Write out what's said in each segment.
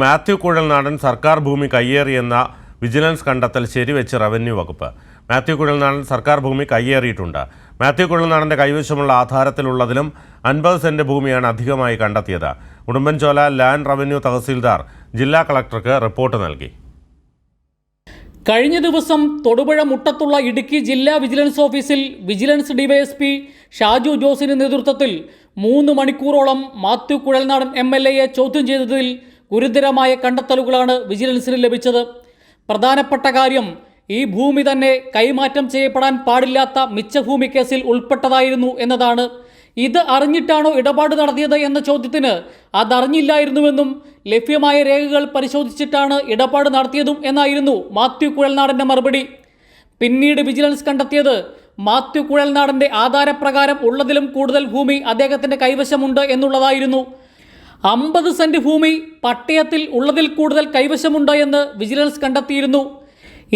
മാത്യു കുഴൽനാടൻ സർക്കാർ ഭൂമി കയ്യേറിയെന്ന വിജിലൻസ് കണ്ടെത്തൽ ശരിവെച്ച് റവന്യൂ വകുപ്പ്. മാത്യു കുഴൽനാടൻ സർക്കാർ ഭൂമി കയ്യേറിയിട്ടുണ്ട്. മാത്യു കുഴൽനാടൻ്റെ കൈവശമുള്ള ആധാരത്തിലുള്ളതിലും 50 സെന്റ് ഭൂമിയാണ് അധികമായി കണ്ടെത്തിയത്. ഉടുമ്പൻചോല ലാൻഡ് റവന്യൂ തഹസീൽദാർ ജില്ലാ കളക്ടർക്ക് റിപ്പോർട്ട് നൽകി. കഴിഞ്ഞ ദിവസം തൊടുപുഴ മുട്ടത്തുള്ള ഇടുക്കി ജില്ലാ വിജിലൻസ് ഓഫീസിൽ വിജിലൻസ് ഡിവൈഎസ്പി ഷാജു ജോസിന്റെ നേതൃത്വത്തിൽ 3 മണിക്കൂറോളം മാത്യു കുഴൽനാടൻ MLAയെ ചോദ്യം ചെയ്തതിൽ ഗുരുതരമായ കണ്ടെത്തലുകളാണ് വിജിലൻസിന് ലഭിച്ചത്. പ്രധാനപ്പെട്ട കാര്യം ഈ ഭൂമി തന്നെ കൈമാറ്റം ചെയ്യപ്പെടാൻ പാടില്ലാത്ത മിച്ചഭൂമി കേസിൽ ഉൾപ്പെട്ടതായിരുന്നു എന്നതാണ്. ഇത് അറിഞ്ഞിട്ടാണോ ഇടപാട് നടത്തിയത് എന്ന ചോദ്യത്തിന് അതറിഞ്ഞില്ലായിരുന്നുവെന്നും ലഭ്യമായ രേഖകൾ പരിശോധിച്ചിട്ടാണ് ഇടപാട് നടത്തിയതും എന്നായിരുന്നു മാത്യു കുഴൽനാടൻ്റെ മറുപടി. പിന്നീട് വിജിലൻസ് കണ്ടെത്തിയത് മാത്യു കുഴൽനാടൻ്റെ ആധാരപ്രകാരം ഉള്ളതിലും കൂടുതൽ ഭൂമി അദ്ദേഹത്തിൻ്റെ കൈവശമുണ്ട് എന്നുള്ളതായിരുന്നു. 50 സെന്റ് ഭൂമി പട്ടയത്തിൽ ഉള്ളതിൽ കൂടുതൽ കൈവശമുണ്ട് എന്ന് വിജിലൻസ് കണ്ടെത്തിയിരുന്നു.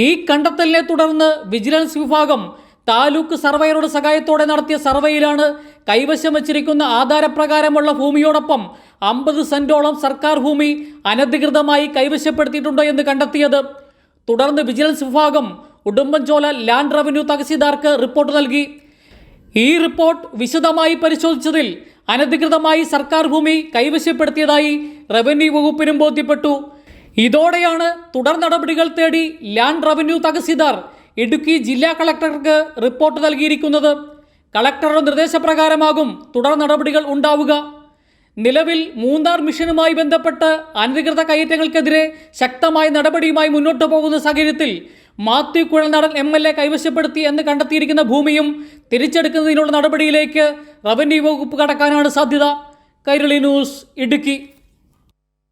ഈ കണ്ടെത്തലിനെ തുടർന്ന് വിജിലൻസ് വിഭാഗം താലൂക്ക് സർവേയറുടെ സഹായത്തോടെ നടത്തിയ സർവേയിലാണ് കൈവശം വച്ചിരിക്കുന്ന ആധാരപ്രകാരമുള്ള ഭൂമിയോടൊപ്പം 50 സെന്റോളം സർക്കാർ ഭൂമി അനധികൃതമായി കൈവശപ്പെടുത്തിയിട്ടുണ്ട് എന്ന് കണ്ടെത്തിയത്. തുടർന്ന് വിജിലൻസ് വിഭാഗം ഉടുമ്പൻചോല ലാൻഡ് റവന്യൂ തഹസീൽദാർക്ക് റിപ്പോർട്ട് നൽകി. ഈ റിപ്പോർട്ട് വിശദമായി പരിശോധിച്ചതിൽ അനധികൃതമായി സർക്കാർ ഭൂമി കൈവശപ്പെടുത്തിയതായി റവന്യൂ വകുപ്പിനും ബോധ്യപ്പെട്ടു. ഇതോടെയാണ് തുടർ നടപടികൾ തേടി ലാൻഡ് റവന്യൂ തഹസീൽദാർ ഇടുക്കി ജില്ലാ കളക്ടർക്ക് റിപ്പോർട്ട് നൽകിയിരിക്കുന്നത്. കളക്ടറുടെ നിർദ്ദേശപ്രകാരമാകും തുടർ നടപടികൾ ഉണ്ടാവുക. നിലവിൽ മൂന്നാർ മിഷനുമായി ബന്ധപ്പെട്ട് അനധികൃത കയ്യേറ്റങ്ങൾക്കെതിരെ ശക്തമായ നടപടിയുമായി മുന്നോട്ട് പോകുന്ന സാഹചര്യത്തിൽ മാത്യു കുഴൽനാടൻ MLA കൈവശപ്പെടുത്തി എന്ന് കണ്ടെത്തിയിരിക്കുന്ന ഭൂമിയും തിരിച്ചെടുക്കുന്നതിനുള്ള നടപടിയിലേക്ക് റവന്യൂ വകുപ്പ് കടക്കാനാണ് സാധ്യത. കൈരളി ന്യൂസ്, ഇടുക്കി.